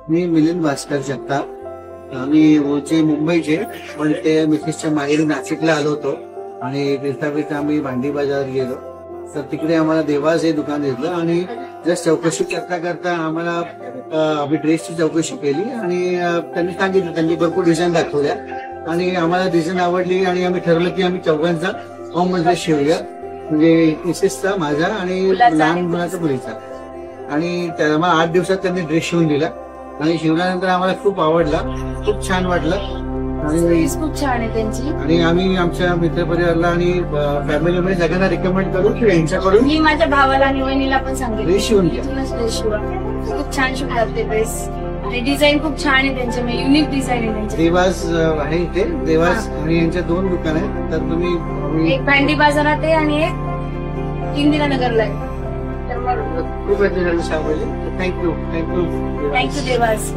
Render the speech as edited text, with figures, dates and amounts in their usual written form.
मी मिलिंद भास्कर जगताप। आम्ही मूळचे मुंबईचे, पण ते मिसेसच्या माहेरी नाशिकला आलो होतो आणि फिरता आम्ही भांडी बाजारात गेलो, तर तिकडे आम्हाला देवास हे दुकान दिसलं आणि जस्ट चौकशी करता करता आम्हाला आम्ही ड्रेसची चौकशी केली आणि त्यांनी सांगितलं, त्यांनी भरपूर डिझाईन दाखवल्या आणि आम्हाला डिझाईन आवडली आणि आम्ही ठरवलं की आम्ही चौघांचा कॉमन ड्रेस शिवूया, म्हणजे मिसेसचा, माझा आणि लहान मुलाचा, मुलीचा। आणि त्याला मला 8 दिवसात त्यांनी ड्रेस शिवून दिला आणि शिवल्यानंतर आम्हाला खूप आवडला, खूप छान वाटलं आणि खूप छान आहे त्यांची। आणि आम्ही आमच्या मित्रपरिवाराला आणि फॅमिली मध्ये सगळ्यांना रिकमेंड करू की यांच्याकडून मी माझ्या भावाला आणि वहिनीला पण सांगेन ड्रेस शिवून घ्या। ड्रेस शिवा, खूप छान शिवतात ते ड्रेस आणि डिझाईन खूप छान आहे त्यांचे, युनिक डिझाईन आहे त्यांचे। देवास आहे इथे, देवास आणि यांचे 2 दुकान आहेत, तर तुम्ही एक भांडी बाजारात आहे आणि एक इंदिरानगरला आहे। तर मग खूप थँक्यू थँक्यू देवास।